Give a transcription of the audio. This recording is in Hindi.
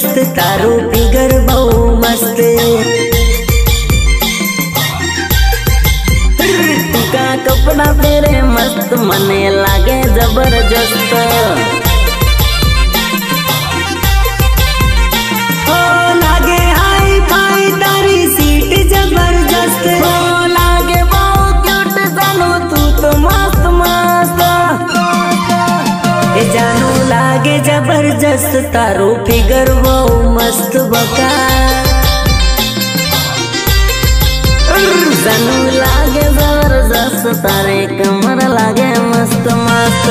जबरदस्त तारो फिगर बहु मस्त। तुका कपड़ा तेरे मस्त मने लागे जबरदस्त। ओ लागे हाई फाई तारी सीट जबरदस्त। ओ लागे बहुत क्यूट जानू तू तो मस्त मस्त। ए जानू लागे जबरदस्त तारो फिगर बहु मस्त बका। जानू लागे जबरदस्त तारे कमर लागे मस्त मस्त।